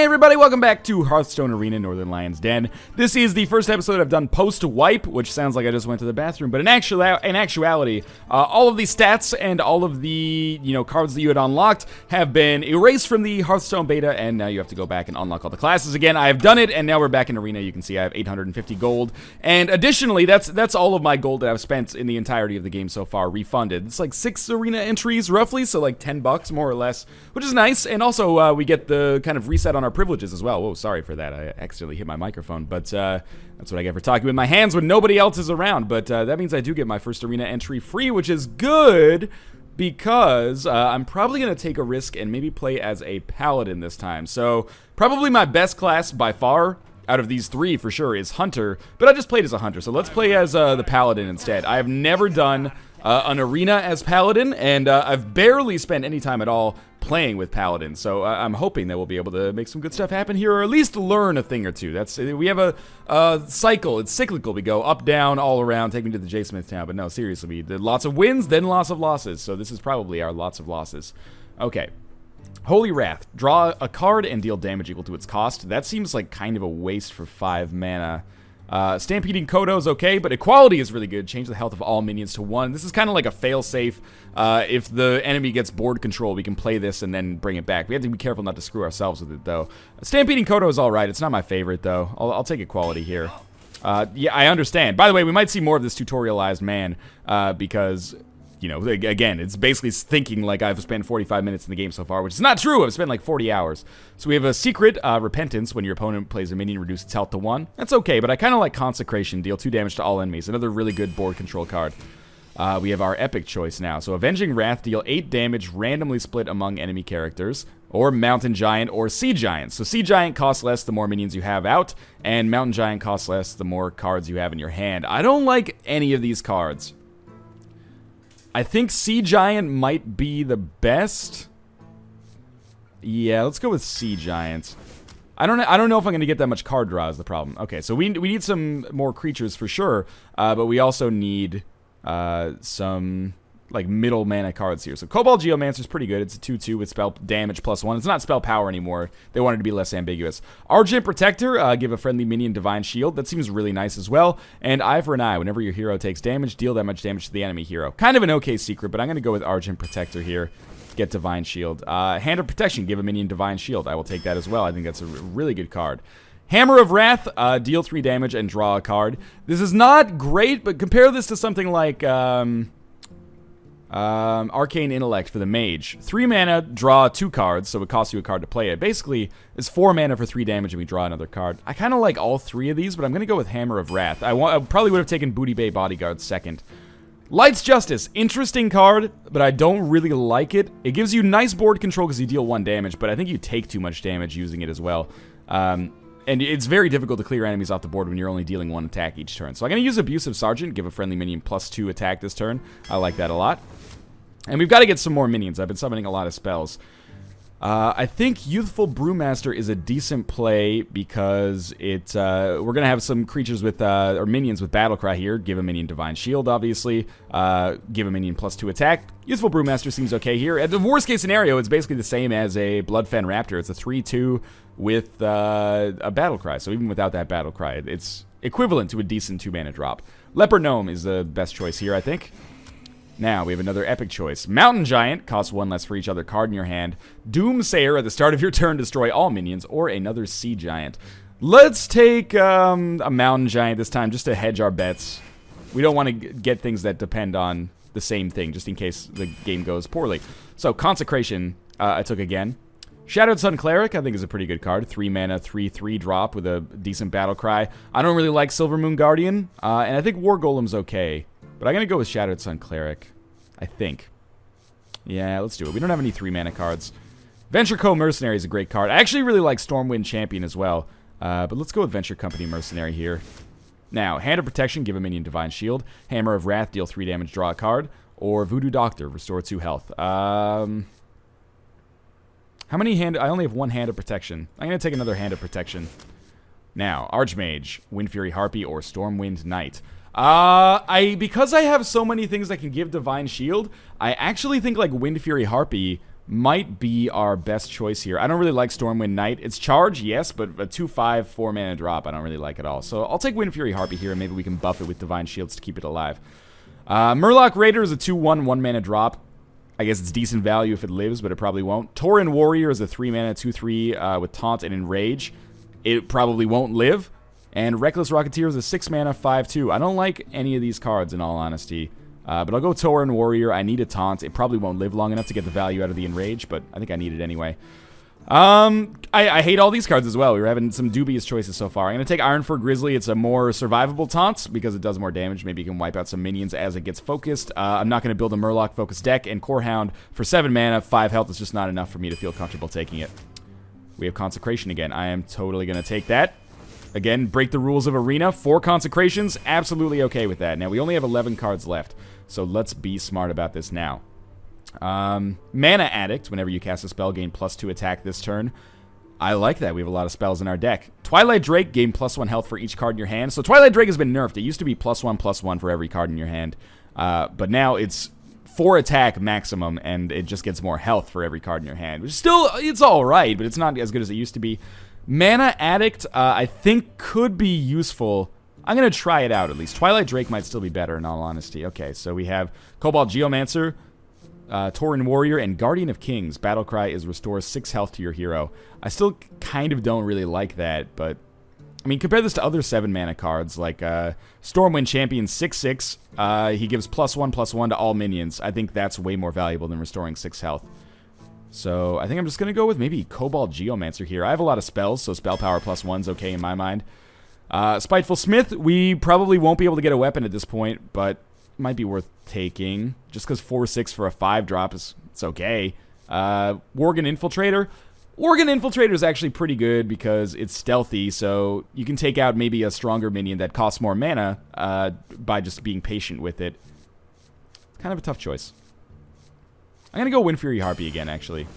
everybody, welcome back to Hearthstone Arena, Northernlion's Den. This is the first episode I've done post-wipe, which sounds like I just went to the bathroom, but in actuality, all of the stats and all of the, cards that you had unlocked have been erased from the Hearthstone beta, and now you have to go back and unlock all the classes again. I have done it, and now we're back in Arena. You can see I have 850 gold, and additionally, that's all of my gold that I've spent in the entirety of the game so far refunded. It's like 6 Arena entries, roughly, so like 10 bucks, more or less, which is nice, and also we get the kind of reset on our privileges as well. Whoa, sorry for that. I accidentally hit my microphone, but that's what I get for talking with my hands when nobody else is around. But that means I do get my first arena entry free, which is good because I'm probably going to take a risk and maybe play as a paladin this time. So probably my best class by far out of these three for sure is Hunter, but I just played as a Hunter, so let's play as the Paladin instead. I have never done an arena as Paladin, and I've barely spent any time at all playing with Paladin, so I'm hoping that we'll be able to make some good stuff happen here, or at least learn a thing or two. We have a cycle. It's cyclical. We go up, down, all around, take me to the J. Smith town, but no, seriously, we did lots of wins, then lots of losses, so this is probably our lots of losses. Okay. Holy Wrath. Draw a card and deal damage equal to its cost. That seems like kind of a waste for 5 mana. Stampeding Kodo is okay, but Equality is really good. Change the health of all minions to 1. This is kind of like a fail-safe. If the enemy gets board control, we can play this and then bring it back. We have to be careful not to screw ourselves with it, though. Stampeding Kodo is alright. It's not my favorite, though. I'll take Equality here. Yeah, I understand. By the way, we might see more of this tutorialized man, because again, it's basically thinking like I've spent 45 minutes in the game so far, which is not true. I've spent like 40 hours. So we have a secret, Repentance. When your opponent plays a minion, reduce its health to 1. That's okay, but I kind of like Consecration. Deal 2 damage to all enemies. Another really good board control card. We have our Epic choice now. So Avenging Wrath, deal 8 damage, randomly split among enemy characters, or Mountain Giant, or Sea Giant. So Sea Giant costs less the more minions you have out, and Mountain Giant costs less the more cards you have in your hand. I don't like any of these cards. I think Sea Giant might be the best. Yeah, let's go with Sea Giant. I don't know if I'm going to get that much card draw is the problem. Okay, so we need some more creatures for sure, but we also need some like middle mana cards here. So Cobalt Geomancer is pretty good. It's a 2/2 with spell damage +1. It's not spell power anymore. They wanted to be less ambiguous. Argent Protector, give a friendly minion Divine Shield. That seems really nice as well. And Eye for an Eye. Whenever your hero takes damage, deal that much damage to the enemy hero. Kind of an okay secret, but I'm going to go with Argent Protector here. Get Divine Shield. Hand of Protection, give a minion Divine Shield. I will take that as well. I think that's a really good card. Hammer of Wrath, deal 3 damage and draw a card. This is not great, but compare this to something like Arcane Intellect for the Mage. 3 mana, draw 2 cards, so it costs you a card to play it. Basically, it's 4 mana for 3 damage and we draw another card. I kind of like all 3 of these, but I'm going to go with Hammer of Wrath. I probably would have taken Booty Bay Bodyguard second. Light's Justice, interesting card, but I don't really like it. It gives you nice board control because you deal 1 damage, but I think you take too much damage using it as well. And it's very difficult to clear enemies off the board when you're only dealing 1 attack each turn. So I'm going to use Abusive Sergeant, give a friendly minion +2 attack this turn. I like that a lot. And we've got to get some more minions. I've been summoning a lot of spells. I think Youthful Brewmaster is a decent play because we're going to have some creatures with, or minions with Battlecry here. Give a minion Divine Shield, obviously. Give a minion +2 attack. Youthful Brewmaster seems okay here. At the worst case scenario, it's basically the same as a Bloodfen Raptor. It's a 3/2 with a Battlecry. So even without that Battlecry, it's equivalent to a decent 2 mana drop. Leper Gnome is the best choice here, I think. Now, we have another epic choice. Mountain Giant, costs 1 less for each other card in your hand. Doomsayer, at the start of your turn, destroy all minions, or another Sea Giant. Let's take a Mountain Giant this time, just to hedge our bets. We don't want to get things that depend on the same thing, just in case the game goes poorly. So, Consecration, I took again. Shadowed Sun Cleric, I think, is a pretty good card. 3 mana, 3/3 drop with a decent battle cry. I don't really like Silver Moon Guardian, and I think War Golem's okay. But I'm going to go with Shadowed Sun Cleric, I think. Yeah, let's do it. We don't have any 3 mana cards. Venture Co. Mercenary is a great card. I actually really like Stormwind Champion as well. But let's go with Venture Company Mercenary here. Now, Hand of Protection, give a minion Divine Shield. Hammer of Wrath, deal 3 damage, draw a card. Or Voodoo Doctor, restore 2 health. How many hand... I only have 1 Hand of Protection. I'm going to take another Hand of Protection. Now, Archmage, Wind Fury Harpy, or Stormwind Knight. Because I have so many things that can give Divine Shield, I actually think like Wind Fury Harpy might be our best choice here. I don't really like Stormwind Knight. It's charge, yes, but a 2/5, 4-mana drop I don't really like at all. So I'll take Wind Fury Harpy here, and maybe we can buff it with Divine Shields to keep it alive. Murloc Raider is a 2/1, 1-mana drop. I guess it's decent value if it lives, but it probably won't. Tauren Warrior is a 3-mana, 2/3 with Taunt and Enrage. It probably won't live. And Reckless Rocketeer is a 6-mana, 5/2. I don't like any of these cards, in all honesty. But I'll go Tauren Warrior. I need a Taunt. It probably won't live long enough to get the value out of the Enrage, but I think I need it anyway. I hate all these cards as well. We were having some dubious choices so far. I'm going to take Ironfur Grizzly. It's a more survivable taunt because it does more damage. Maybe you can wipe out some minions as it gets focused. I'm not going to build a Murloc focused deck, and Core Hound for 7 mana, 5 health is just not enough for me to feel comfortable taking it. We have Consecration again. I am totally going to take that. Again, break the rules of Arena. 4 Consecrations, absolutely okay with that. Now, we only have 11 cards left, so let's be smart about this now. Mana Addict, whenever you cast a spell, gain +2 attack this turn. I like that. We have a lot of spells in our deck. Twilight Drake, gain +1 health for each card in your hand. So Twilight Drake has been nerfed. It used to be +1/+1 for every card in your hand. But now it's 4 attack maximum, and it just gets more health for every card in your hand. Which still, it's alright, but it's not as good as it used to be. Mana Addict, I think could be useful. I'm going to try it out at least. Twilight Drake might still be better in all honesty. Okay, so we have Cobalt Geomancer, Tauren Warrior, and Guardian of Kings. Battlecry is restores 6 health to your hero. I still kind of don't really like that, but I mean, compare this to other 7-mana cards like Stormwind Champion 6/6. He gives +1/+1 to all minions. I think that's way more valuable than restoring 6 health. So I think I'm just going to go with maybe Cobalt Geomancer here. I have a lot of spells, so spell power +1's okay in my mind. Spiteful Smith, we probably won't be able to get a weapon at this point, but might be worth taking. Just because 4/6 for a 5-drop is it's okay. Worgen Infiltrator. Worgen Infiltrator is actually pretty good because it's stealthy, so you can take out maybe a stronger minion that costs more mana by just being patient with it. Kind of a tough choice. I'm going to go Wind Fury Harpy again, actually.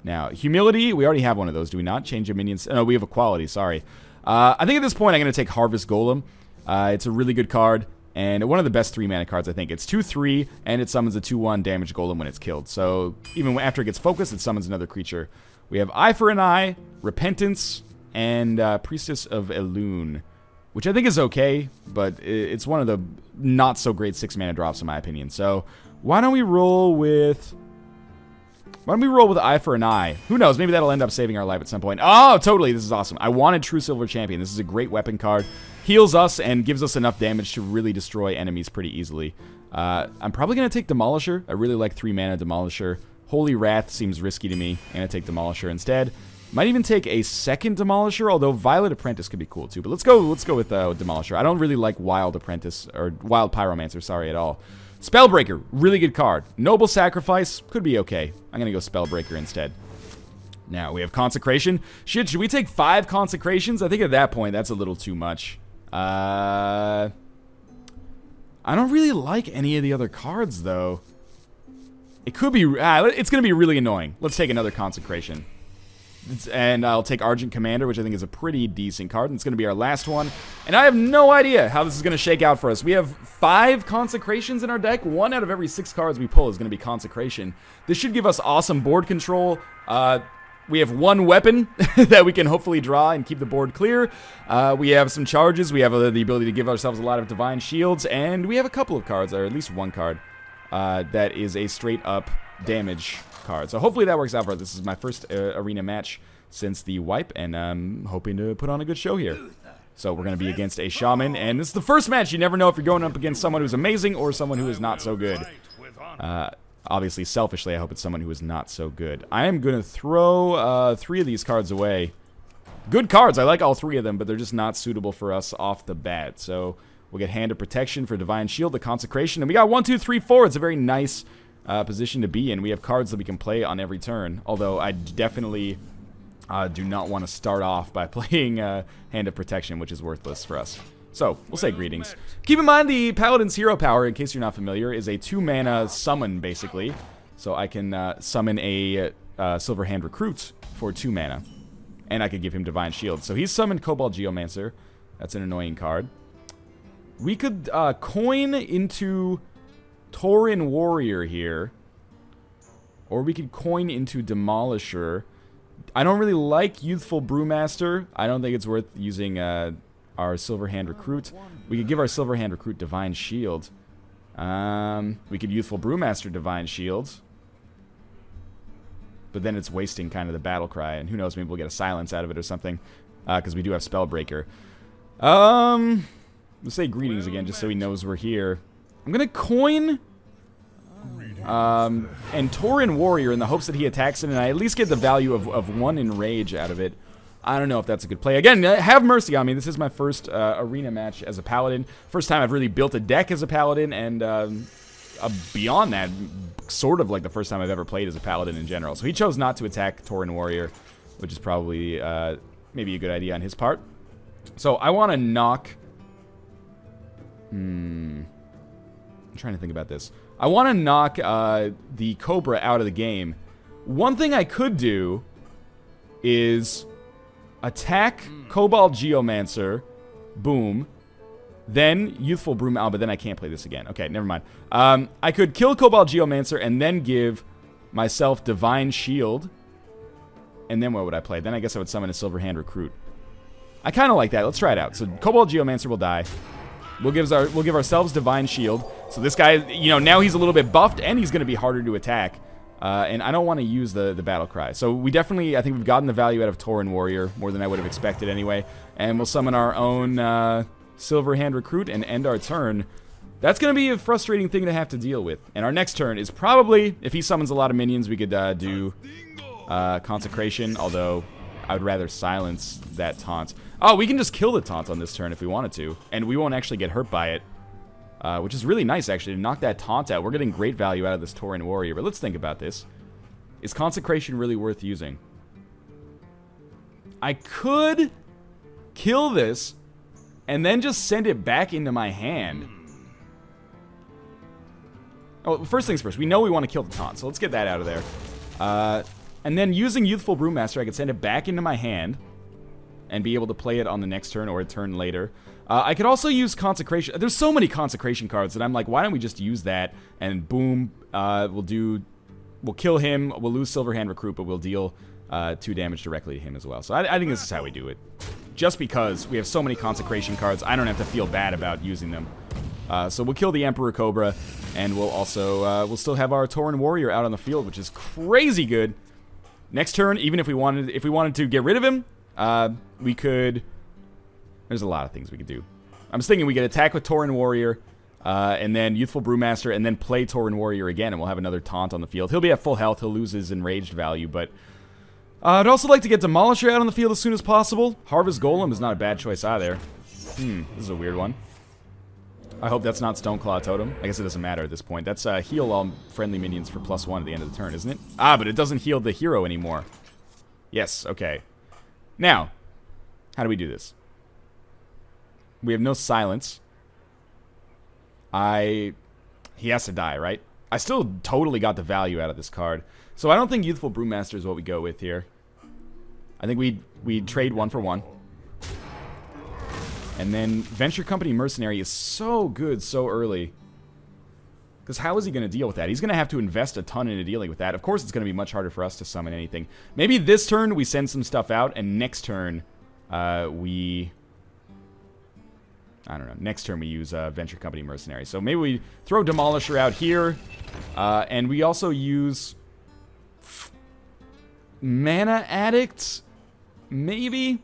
Now, Humility, we already have one of those, do we not? Change your minions. No, we have Equality, sorry. I think at this point I'm going to take Harvest Golem. It's a really good card, and one of the best 3-mana cards, I think. It's 2/3, and it summons a 2/1 damage golem when it's killed. So even after it gets focused, it summons another creature. We have Eye for an Eye, Repentance, and Priestess of Elune, which I think is okay, but it's one of the not-so-great 6-mana drops in my opinion. So why don't we roll with Eye for an Eye? Who knows? Maybe that'll end up saving our life at some point. Oh, totally. This is awesome. I wanted True Silver Champion. This is a great weapon card. Heals us and gives us enough damage to really destroy enemies pretty easily. I'm probably going to take Demolisher. I really like 3-mana Demolisher. Holy Wrath seems risky to me. I'm going to take Demolisher instead. Might even take a second Demolisher, although Violet Apprentice could be cool too. But let's go with Demolisher. I don't really like Wild Apprentice, or Wild Pyromancer, sorry, at all. Spellbreaker, really good card. Noble Sacrifice, could be okay. I'm going to go Spellbreaker instead. Now, we have Consecration. Should we take 5 Consecrations? I think at that point, that's a little too much. I don't really like any of the other cards, though. It could be... it's going to be really annoying. Let's take another Consecration. And I'll take Argent Commander, which I think is a pretty decent card. And it's going to be our last one. And I have no idea how this is going to shake out for us. We have 5 Consecrations in our deck. 1 out of every 6 cards we pull is going to be Consecration. This should give us awesome board control. We have 1 weapon that we can hopefully draw and keep the board clear. We have some charges. We have the ability to give ourselves a lot of Divine Shields. And we have a couple of cards, or at least 1 card, that is a straight-up damage card. So hopefully that works out for us. This is my first arena match since the wipe, and I'm hoping to put on a good show here. So we're going to be against a Shaman, and this is the first match. You never know if you're going up against someone who's amazing or someone who is not so good. Obviously, selfishly, I hope it's someone who is not so good. I am going to throw 3 of these cards away. Good cards. I like all 3 of them, but they're just not suitable for us off the bat. So we'll get Hand of Protection for Divine Shield, the Consecration, and we got 1, 2, 3, 4. It's a very nice position to be in. We have cards that we can play on every turn, although I definitely do not want to start off by playing Hand of Protection, which is worthless for us. So, we'll say greetings. Keep in mind the Paladin's hero power, in case you're not familiar, is a 2-mana summon, basically. So I can summon a Silver Hand Recruit for 2 mana. And I could give him Divine Shield. So he's summoned Cobalt Geomancer. That's an annoying card. We could coin into Tauren Warrior here. Or we could coin into Demolisher. I don't really like Youthful Brewmaster. I don't think it's worth using our Silverhand Recruit. We could give our Silverhand Recruit Divine Shield. We could Youthful Brewmaster Divine Shield. But then it's wasting kind of the Battle Cry. And who knows, maybe we'll get a silence out of it or something. Because we do have Spellbreaker. Let's say greetings again, just so he knows we're here. I'm going to coin... and Tauren Warrior in the hopes that he attacks it, and I at least get the value of 1 Enrage out of it. I don't know if that's a good play. Again, have mercy on me. This is my first arena match as a Paladin. First time I've really built a deck as a Paladin, and beyond that, sort of like the first time I've ever played as a Paladin in general. So he chose not to attack Tauren Warrior, which is probably maybe a good idea on his part. So I want to knock... I'm trying to think about this. I want to knock the Cobra out of the game. One thing I could do is attack Cobalt Geomancer, boom, then Youthful Broom. Oh, but then I can't play this again. Okay, never mind. I could kill Cobalt Geomancer and then give myself Divine Shield. And then what would I play? Then I guess I would summon a Silverhand Recruit. I kind of like that. Let's try it out. So Cobalt Geomancer will die. We'll give ourselves Divine Shield. So this guy, you know, now he's a little bit buffed, and he's going to be harder to attack. And I don't want to use the Battle Cry. So we definitely, I think we've gotten the value out of Tauren Warrior, more than I would have expected anyway. And we'll summon our own Silverhand Recruit and end our turn. That's going to be a frustrating thing to have to deal with. And our next turn is probably, if he summons a lot of minions, we could do Consecration, although I would rather silence that taunt. Oh, we can just kill the taunt on this turn if we wanted to, and we won't actually get hurt by it, which is really nice, actually, to knock that taunt out. We're getting great value out of this Tauren Warrior, but let's think about this. Is Consecration really worth using? I could kill this and then just send it back into my hand. Oh, first things first, we know we want to kill the taunt, so let's get that out of there. And then using Youthful Brewmaster, I could send it back into my hand and be able to play it on the next turn or a turn later. I could also use Consecration. There's so many Consecration cards that I'm like, why don't we just use that and boom, we'll kill him, we'll lose Silverhand Recruit, but we'll deal 2 damage directly to him as well. So I think this is how we do it. Just because we have so many Consecration cards, I don't have to feel bad about using them. So we'll kill the Emperor Cobra, and we'll also we'll still have our Tauren Warrior out on the field, which is crazy good. Next turn, even if we wanted to get rid of him, we could... There's a lot of things we could do. I'm just thinking we could attack with Tauren Warrior, and then Youthful Brewmaster, and then play Tauren Warrior again, and we'll have another taunt on the field. He'll be at full health. He'll lose his enraged value, but... I'd also like to get Demolisher out on the field as soon as possible. Harvest Golem is not a bad choice either. This is a weird one. I hope that's not Stoneclaw Totem. I guess it doesn't matter at this point. That's heal all friendly minions for +1 at the end of the turn, isn't it? Ah, but it doesn't heal the hero anymore. Yes, okay. Now, how do we do this? We have no silence. He has to die, right? I still totally got the value out of this card. So I don't think Youthful Brewmaster is what we go with here. I think we trade 1 for 1. And then Venture Company Mercenary is so good so early. Because how is he going to deal with that? He's going to have to invest a ton into dealing with that. Of course, it's going to be much harder for us to summon anything. Maybe this turn we send some stuff out, and next turn we... I don't know. Next turn we use Venture Company Mercenary. So maybe we throw Demolisher out here, and we also use Mana Addict, maybe?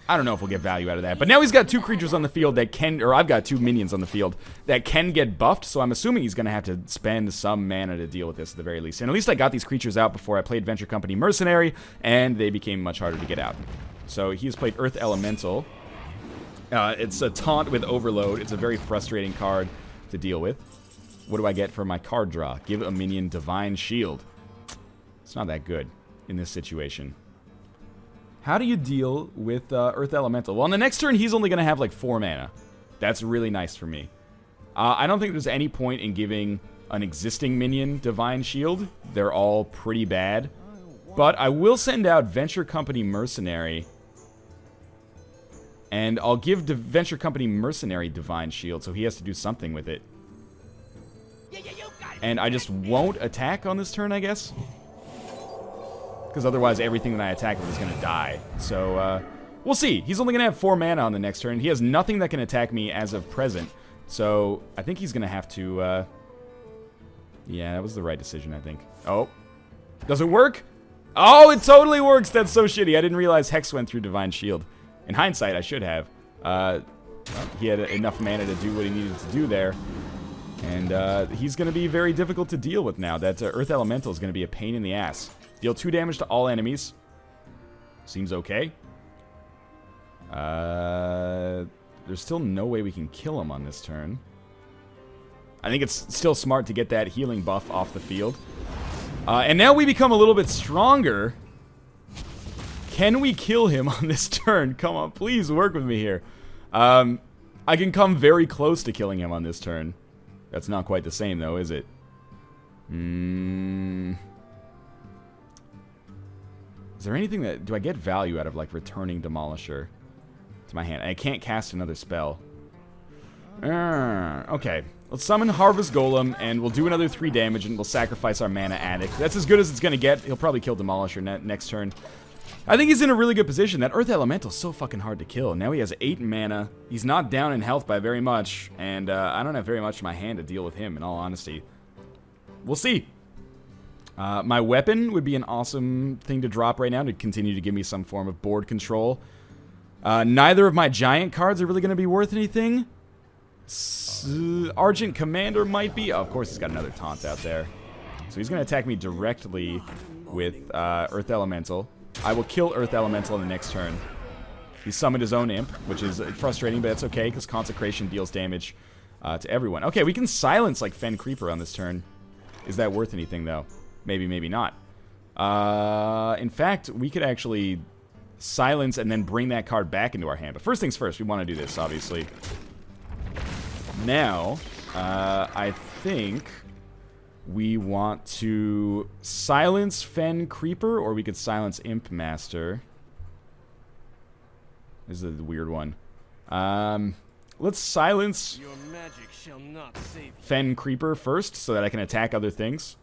I don't know if we'll get value out of that. But now he's got 2 creatures on the field that can... Or I've got 2 minions on the field that can get buffed. So I'm assuming he's going to have to spend some mana to deal with this at the very least. And at least I got these creatures out before I played Venture Company Mercenary. And they became much harder to get out. So he's played Earth Elemental. It's a taunt with Overload. It's a very frustrating card to deal with. What do I get for my card draw? Give a minion Divine Shield. It's not that good in this situation. How do you deal with Earth Elemental? Well, on the next turn, he's only going to have like 4 mana. That's really nice for me. I don't think there's any point in giving an existing minion Divine Shield. They're all pretty bad. But I will send out Venture Company Mercenary. And I'll give Venture Company Mercenary Divine Shield, so he has to do something with it. And I just won't attack on this turn, I guess? because otherwise everything that I attack with is going to die. So, we'll see. He's only going to have 4 mana on the next turn. He has nothing that can attack me as of present. So, I think he's going to have to, yeah, that was the right decision, I think. Oh. Does it work? Oh, it totally works! That's so shitty. I didn't realize Hex went through Divine Shield. In hindsight, I should have. Well, he had enough mana to do what he needed to do there. And he's going to be very difficult to deal with now. That Earth Elemental is going to be a pain in the ass. Deal 2 damage to all enemies. Seems okay. There's still no way we can kill him on this turn. I think it's still smart to get that healing buff off the field. And now we become a little bit stronger. Can we kill him on this turn? Come on, please work with me here. I can come very close to killing him on this turn. That's not quite the same, though, is it? Is there anything that... Do I get value out of, like, returning Demolisher to my hand? I can't cast another spell. Okay. Let's summon Harvest Golem, and we'll do another 3 damage, and we'll sacrifice our Mana Addict. That's as good as it's going to get. He'll probably kill Demolisher next turn. I think he's in a really good position. That Earth Elemental is so fucking hard to kill. Now he has 8 mana. He's not down in health by very much, and I don't have very much in my hand to deal with him, in all honesty. We'll see. My weapon would be an awesome thing to drop right now to continue to give me some form of board control. Neither of my giant cards are really going to be worth anything. Argent Commander might be. Oh, of course he's got another taunt out there. So he's going to attack me directly with Earth Elemental. I will kill Earth Elemental in the next turn. He summoned his own imp, which is frustrating, but that's okay, because Consecration deals damage to everyone. Okay, we can silence, like, Fen Creeper on this turn. Is that worth anything, though? Maybe, maybe not. In fact, we could actually silence and then bring that card back into our hand. But first things first, we want to do this, obviously. Now, I think we want to silence Fen Creeper, or we could silence Imp Master. This is a weird one. Let's silence Fen Creeper first, so that I can attack other things.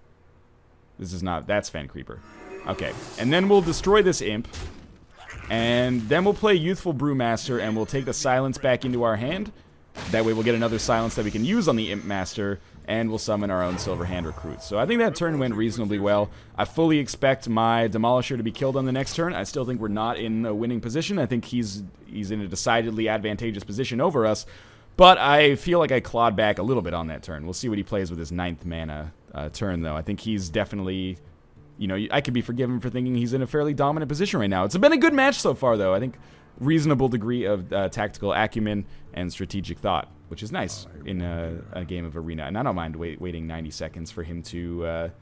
This is not... That's Fen Creeper. Okay. And then we'll destroy this Imp. And then we'll play Youthful Brewmaster, and we'll take the silence back into our hand. That way we'll get another silence that we can use on the Imp Master, and we'll summon our own Silverhand Recruit. So I think that turn went reasonably well. I fully expect my Demolisher to be killed on the next turn. I still think we're not in a winning position. I think he's in a decidedly advantageous position over us. But I feel like I clawed back a little bit on that turn. We'll see what he plays with his 9th mana turn, though. I think he's definitely... You know, I could be forgiven for thinking he's in a fairly dominant position right now. It's been a good match so far, though. I think reasonable degree of tactical acumen and strategic thought, which is nice in a game of Arena. And I don't mind waiting 90 seconds for him to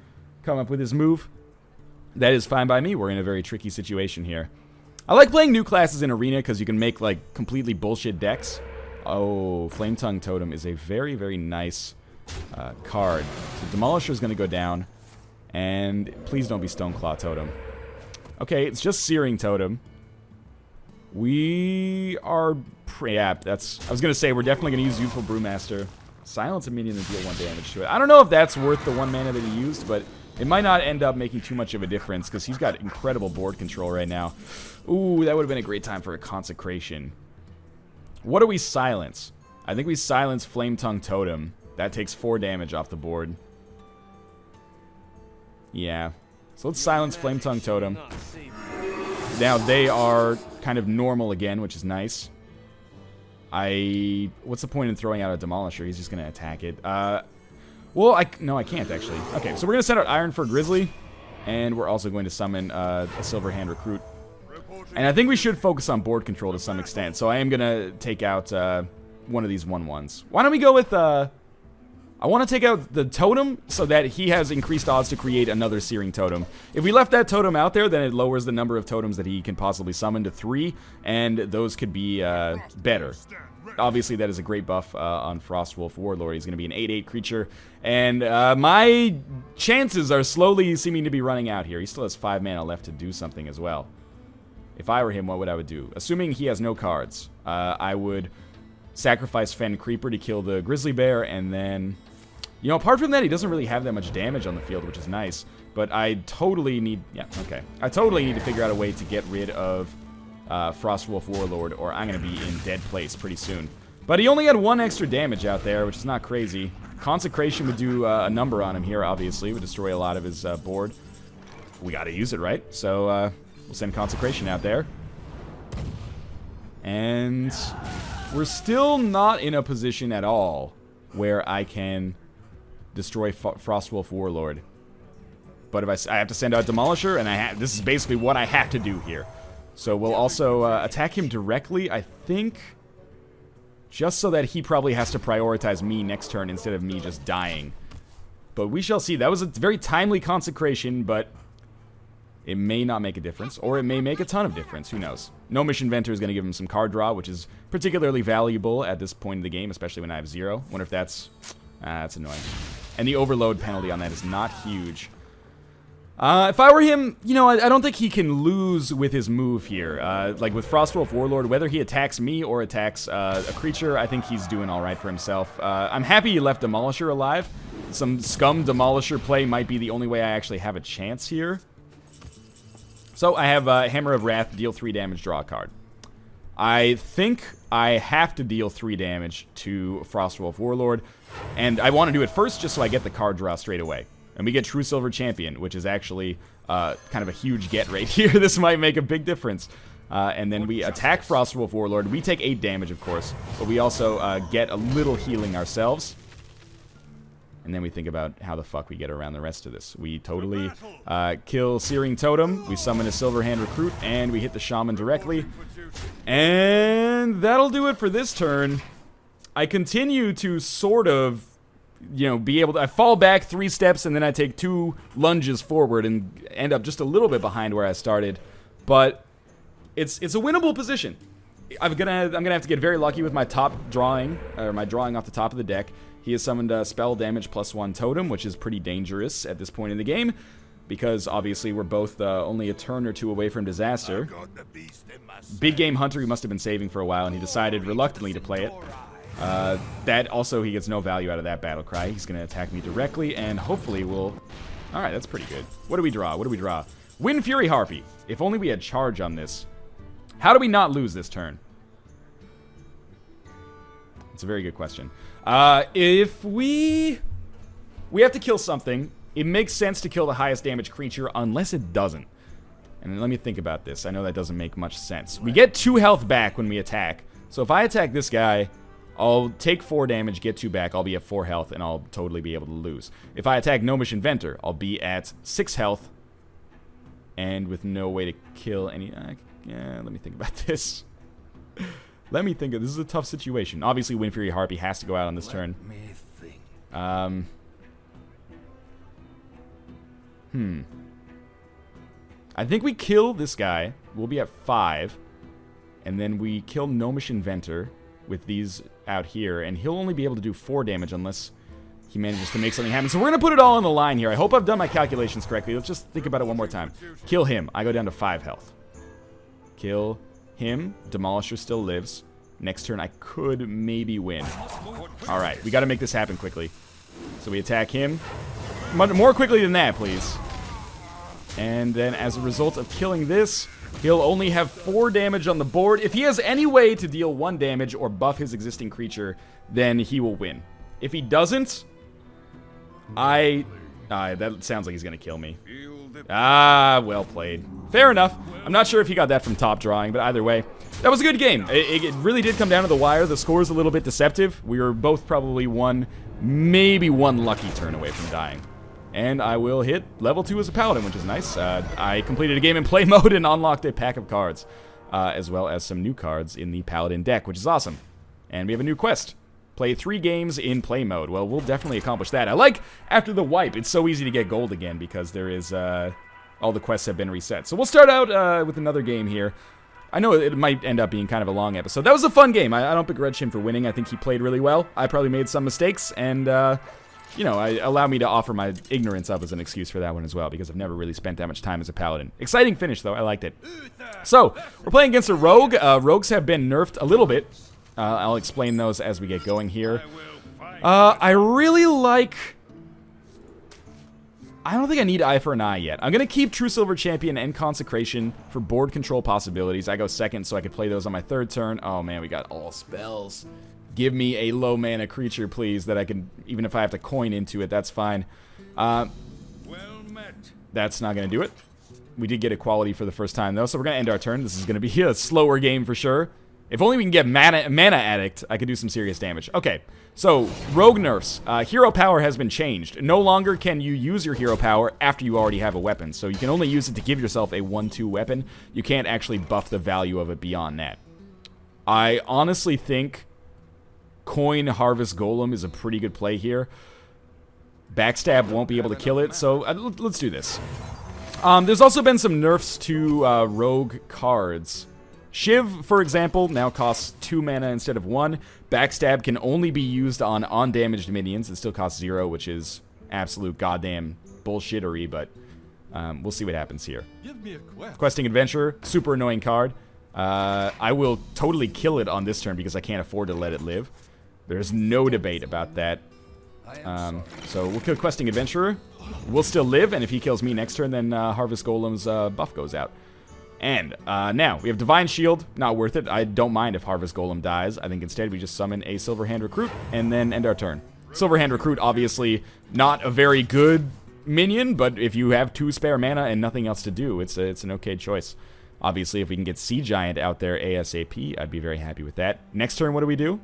come up with his move. That is fine by me. We're in a very tricky situation here. I like playing new classes in Arena because you can make, like, completely bullshit decks. Oh, Flametongue Totem is a very, very nice card. So Demolisher is going to go down. And please don't be Stoneclaw Totem. Okay, it's just Searing Totem. We are... Yeah, that's... I was going to say, we're definitely going to use Youthful Brewmaster. Silence a minion and deal 1 damage to it. I don't know if that's worth the 1 mana that he used, but it might not end up making too much of a difference, because he's got incredible board control right now. Ooh, that would have been a great time for a Consecration. What do we silence? I think we silence Flametongue Totem. That takes 4 damage off the board. Yeah. So let's silence Flametongue Totem. Now they are kind of normal again, which is nice. What's the point in throwing out a Demolisher? He's just going to attack it. Well, no, I can't, actually. Okay, so we're going to send out Iron for Grizzly. And we're also going to summon a Silverhand Recruit. And I think we should focus on board control to some extent. So I am going to take out one of these 1/1s. Why don't we go with... I want to take out the Totem so that he has increased odds to create another Searing Totem. If we left that Totem out there, then it lowers the number of Totems that he can possibly summon to 3, and those could be better. Obviously, that is a great buff on Frostwolf Warlord. He's going to be an 8/8 creature, and my chances are slowly seeming to be running out here. He still has 5 mana left to do something as well. If I were him, what would I would do? Assuming he has no cards, I would sacrifice Fen Creeper to kill the Grizzly Bear, and then... You know, apart from that, he doesn't really have that much damage on the field, which is nice. But I totally need... Yeah, okay. I totally need to figure out a way to get rid of Frostwolf Warlord, or I'm going to be in dead place pretty soon. But he only had 1 extra damage out there, which is not crazy. Consecration would do a number on him here, obviously. It would destroy a lot of his board. We got to use it, right? So we'll send Consecration out there. And we're still not in a position at all where I can destroy Frostwolf Warlord. But if I have to send out Demolisher, and this is basically what I have to do here. So we'll also attack him directly, I think, just so that he probably has to prioritize me next turn instead of me just dying. But we shall see. That was a very timely Consecration, but it may not make a difference, or it may make a ton of difference. Who knows? Gnomish Inventor is going to give him some card draw, which is particularly valuable at this point in the game, especially when I have 0. Wonder if that's annoying. And the overload penalty on that is not huge. If I were him, you know, I don't think he can lose with his move here. Like with Frostwolf Warlord, whether he attacks me or attacks a creature, I think he's doing all right for himself. I'm happy he left Demolisher alive. Some scum Demolisher play might be the only way I actually have a chance here. So I have Hammer of Wrath, deal 3 damage, draw a card. I think I have to deal 3 damage to Frostwolf Warlord, and I want to do it first just so I get the card draw straight away. And we get True Silver Champion, which is actually kind of a huge get right here. This might make a big difference. And then we attack Frostwolf Warlord. We take 8 damage, of course, but we also get a little healing ourselves. And then we think about how the fuck we get around the rest of this. We totally kill Searing Totem, we summon a Silverhand Recruit, and we hit the Shaman directly. And that'll do it for this turn. I continue to sort of, you know, be able to... I fall back 3 steps, and then I take 2 lunges forward and end up just a little bit behind where I started. But it's a winnable position. I'm gonna have to get very lucky with my top drawing, or my drawing off the top of the deck. He has summoned a spell damage +1 totem, which is pretty dangerous at this point in the game, because obviously we're both only a turn or 2 away from disaster. Big Game Hunter he must have been saving for a while, and he decided reluctantly to play it. That also, he gets no value out of that battle cry. He's going to attack me directly, and hopefully we'll... Alright, that's pretty good. What do we draw? What do we draw? Wind Fury Harpy. If only we had charge on this. How do we not lose this turn? It's a very good question. If we have to kill something, it makes sense to kill the highest damage creature unless it doesn't. And let me think about this. I know that doesn't make much sense. We get 2 health back when we attack. So if I attack this guy, I'll take 4 damage, get 2 back, I'll be at 4 health, and I'll totally be able to lose. If I attack Gnomish Inventor, I'll be at 6 health, and with no way to kill any... yeah, let me think about this. Let me think of this. Is a tough situation. Obviously, Wind Fury Harpy has to go out on this turn. I think we kill this guy. We'll be at 5. And then we kill Gnomish Inventor with these out here. And he'll only be able to do 4 damage unless he manages to make something happen. So we're going to put it all on the line here. I hope I've done my calculations correctly. Let's just think about it one more time. Kill him. I go down to 5 health. Kill him. Demolisher still lives. Next turn I could maybe win. Alright, we got to make this happen quickly. So we attack him. More quickly than that, please. And then as a result of killing this, he'll only have 4 damage on the board. If he has any way to deal 1 damage or buff his existing creature, then he will win. If he doesn't, that sounds like he's going to kill me. Well played. Fair enough. I'm not sure if he got that from top drawing, but either way, that was a good game. It really did come down to the wire. The score is a little bit deceptive. We were both probably maybe one lucky turn away from dying. And I will hit level 2 as a paladin, which is nice. I completed a game in play mode and unlocked a pack of cards, as well as some new cards in the paladin deck, which is awesome. And we have a new quest. Play 3 games in play mode. Well, we'll definitely accomplish that. I like, after the wipe, it's so easy to get gold again because there is, all the quests have been reset. So we'll start out with another game here. I know it might end up being kind of a long episode. That was a fun game. I don't begrudge him for winning. I think he played really well. I probably made some mistakes, and, you know, allow me to offer my ignorance up as an excuse for that one as well, because I've never really spent that much time as a paladin. Exciting finish, though. I liked it. So, we're playing against a rogue. Rogues have been nerfed a little bit. I'll explain those as we get going here. I really like I don't think I need Eye for an Eye yet. I'm going to keep True Silver Champion and Consecration for board control possibilities. I go second, so I could play those on my third turn. Oh, man, we got all spells. Give me a low mana creature, please, that I can, even if I have to coin into it, that's fine. Well met. That's not going to do it. We did get equality for the first time, though, so we're going to end our turn. This is going to be a slower game for sure. If only we can get Mana Addict, I could do some serious damage. Okay, so Rogue nerfs. Hero power has been changed. No longer can you use your hero power after you already have a weapon. So you can only use it to give yourself a 1/2 weapon. You can't actually buff the value of it beyond that. I honestly think Coin Harvest Golem is a pretty good play here. Backstab won't be able to kill it, so let's do this. There's also been some nerfs to rogue cards. Shiv, for example, now costs 2 mana instead of 1. Backstab can only be used on undamaged minions. It still costs 0, which is absolute goddamn bullshittery, but we'll see what happens here. Give me a quest. Questing Adventurer, super annoying card. I will totally kill it on this turn because I can't afford to let it live. There's no debate about that. So we'll kill Questing Adventurer. We'll still live, and if he kills me next turn, then Harvest Golem's buff goes out. And now, we have Divine Shield. Not worth it. I don't mind if Harvest Golem dies. I think instead we just summon a Silverhand Recruit and then end our turn. Silverhand Recruit, obviously, not a very good minion, but if you have 2 spare mana and nothing else to do, it's an okay choice. Obviously, if we can get Sea Giant out there ASAP, I'd be very happy with that. Next turn, what do we do?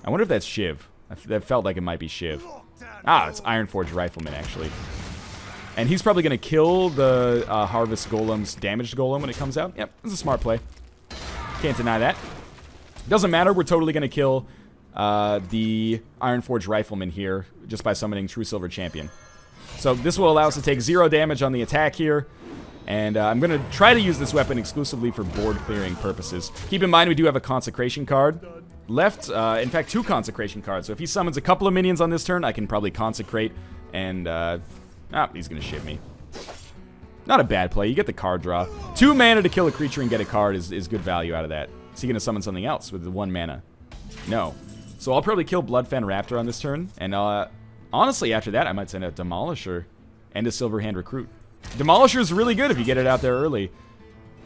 I wonder if that's Shiv. That felt like it might be Shiv. Ah, it's Ironforge Rifleman, actually. And he's probably going to kill the Harvest Golem's damaged golem when it comes out. Yep, it's a smart play. Can't deny that. Doesn't matter, we're totally going to kill the Ironforge Rifleman here just by summoning True Silver Champion. So this will allow us to take 0 damage on the attack here. And I'm going to try to use this weapon exclusively for board clearing purposes. Keep in mind we do have a Consecration card left. In fact, 2 Consecration cards. So if he summons a couple of minions on this turn, I can probably Consecrate and... he's going to ship me. Not a bad play. You get the card draw. 2 mana to kill a creature and get a card is good value out of that. Is he going to summon something else with the 1 mana? No. So I'll probably kill Bloodfen Raptor on this turn. And honestly, after that, I might send a Demolisher and a Silverhand Recruit. Demolisher is really good if you get it out there early.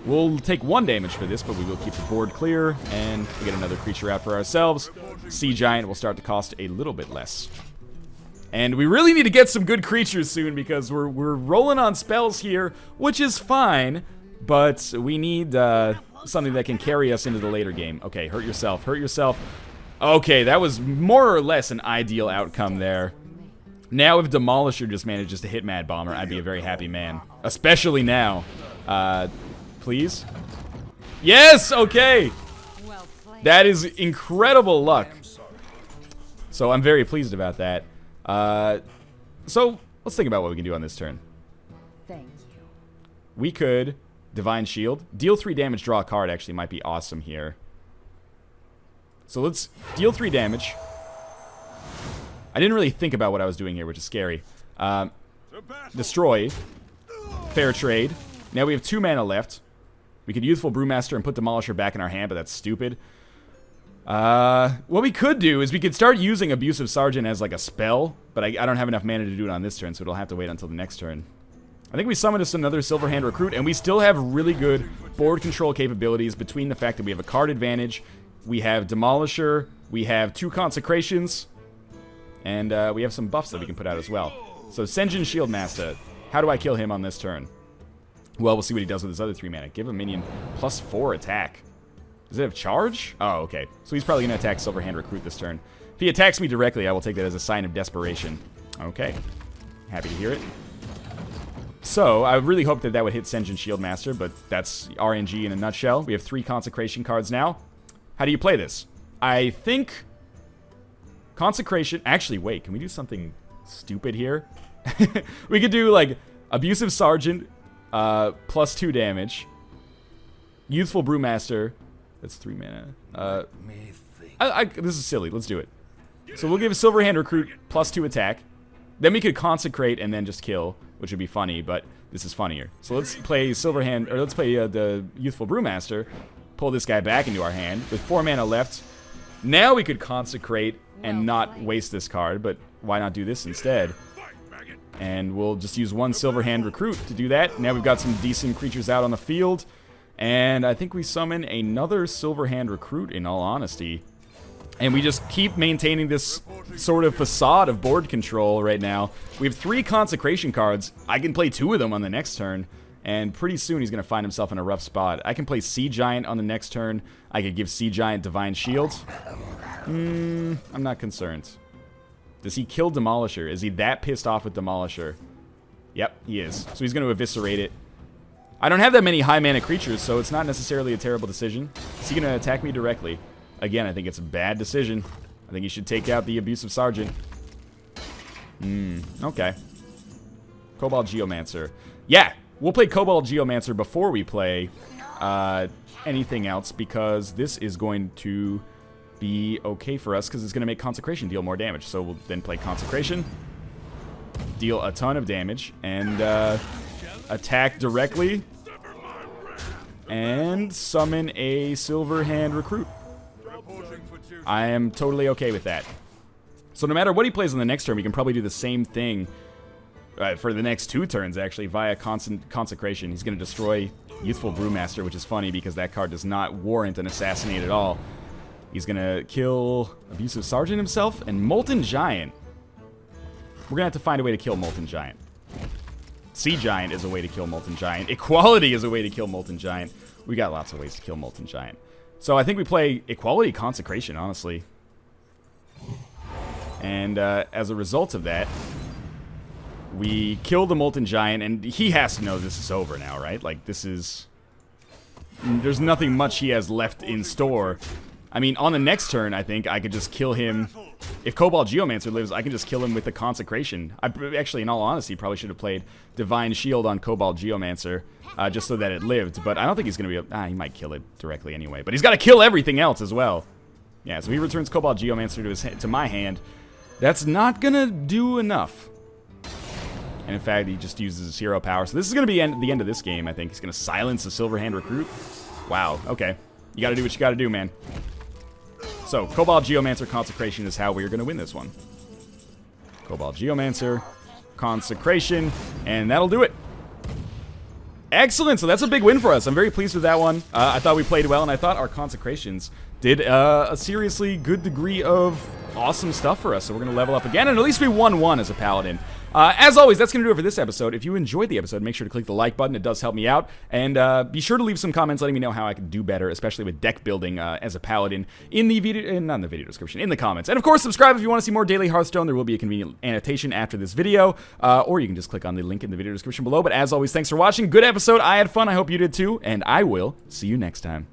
We'll take 1 damage for this, but we will keep the board clear. And we get another creature out for ourselves. Sea Giant will start to cost a little bit less. And we really need to get some good creatures soon because we're rolling on spells here, which is fine, but we need something that can carry us into the later game. Okay, hurt yourself, hurt yourself. Okay, that was more or less an ideal outcome there. Now if Demolisher just manages to hit Mad Bomber, I'd be a very happy man. Especially now. Please? Yes, okay! That is incredible luck. So I'm very pleased about that. So let's think about what we can do on this turn. Thank you. We could Divine Shield. Deal 3 damage, draw a card actually might be awesome here. So let's deal 3 damage. I didn't really think about what I was doing here, which is scary. Destroy. Fair trade. Now we have 2 mana left. We could Youthful Brewmaster and put Demolisher back in our hand, but that's stupid. What we could do is we could start using Abusive Sergeant as like a spell, but I don't have enough mana to do it on this turn, so it'll have to wait until the next turn. I think we summon us another Silverhand Recruit, and we still have really good board control capabilities between the fact that we have a card advantage, we have Demolisher, we have 2 Consecrations, and we have some buffs that we can put out as well. So Senjin Shieldmaster, how do I kill him on this turn? Well, we'll see what he does with his other 3 mana. Give a minion +4 attack. Does it have charge? Oh, okay. So he's probably going to attack Silverhand Recruit this turn. If he attacks me directly, I will take that as a sign of desperation. Okay. Happy to hear it. So, I really hoped that that would hit Senjin Shieldmaster, but that's RNG in a nutshell. We have 3 Consecration cards now. How do you play this? I think... Consecration... Actually, wait. Can we do something stupid here? We could do, like, Abusive Sergeant, +2 damage. Youthful Brewmaster... That's 3 mana. This is silly. Let's do it. So we'll give a Silverhand Recruit +2 attack. Then we could Consecrate and then just kill, which would be funny, but this is funnier. So let's play Silverhand, or let's play the Youthful Brewmaster. Pull this guy back into our hand with 4 mana left. Now we could Consecrate and not waste this card, but why not do this instead? And we'll just use one Silverhand Recruit to do that. Now we've got some decent creatures out on the field. And I think we summon another Silverhand Recruit, in all honesty. And we just keep maintaining this sort of facade of board control right now. We have 3 Consecration cards. I can play 2 of them on the next turn. And pretty soon he's going to find himself in a rough spot. I can play Sea Giant on the next turn. I could give Sea Giant Divine Shield. I'm not concerned. Does he kill Demolisher? Is he that pissed off with Demolisher? Yep, he is. So he's going to eviscerate it. I don't have that many high mana creatures, so it's not necessarily a terrible decision. Is he going to attack me directly? Again, I think it's a bad decision. I think he should take out the Abusive Sergeant. Okay. Cobalt Geomancer. Yeah, we'll play Cobalt Geomancer before we play anything else, because this is going to be okay for us, because it's going to make Consecration deal more damage. So we'll then play Consecration, deal a ton of damage, and attack directly, and summon a Silverhand Recruit. I am totally okay with that. So no matter what he plays on the next turn, we can probably do the same thing for the next 2 turns, actually, via Consecration. He's going to destroy Youthful Brewmaster, which is funny because that card does not warrant an assassinate at all. He's going to kill Abusive Sergeant himself and Molten Giant. We're going to have to find a way to kill Molten Giant. Sea Giant is a way to kill Molten Giant. Equality is a way to kill Molten Giant. We got lots of ways to kill Molten Giant. So I think we play Equality Consecration, honestly. And as a result of that, we kill the Molten Giant, and he has to know this is over now, right? Like, this is... There's nothing much he has left in store. I mean, on the next turn, I think I could just kill him. If Cobalt Geomancer lives, I can just kill him with the Consecration. Actually, in all honesty, probably should have played Divine Shield on Cobalt Geomancer, just so that it lived. But I don't think he's going to be... he might kill it directly anyway. But he's got to kill everything else as well. Yeah, so he returns Cobalt Geomancer to my hand. That's not going to do enough. And in fact, he just uses his hero power. So this is going to be the end of this game, I think. He's going to silence the Silverhand Recruit. Wow, okay. You got to do what you got to do, man. So, Cobalt Geomancer Consecration is how we are going to win this one. Cobalt Geomancer, Consecration, and that'll do it. Excellent, so that's a big win for us. I'm very pleased with that one. I thought we played well, and I thought our Consecrations did a seriously good degree of awesome stuff for us. So we're going to level up again, and at least we won one as a Paladin. As always, that's going to do it for this episode. If you enjoyed the episode, make sure to click the like button. It does help me out. And be sure to leave some comments letting me know how I can do better, especially with deck building as a Paladin in the video, not in the video description, in the comments. And of course, subscribe if you want to see more daily Hearthstone. There will be a convenient annotation after this video, or you can just click on the link in the video description below. But as always, thanks for watching. Good episode. I had fun. I hope you did too. And I will see you next time.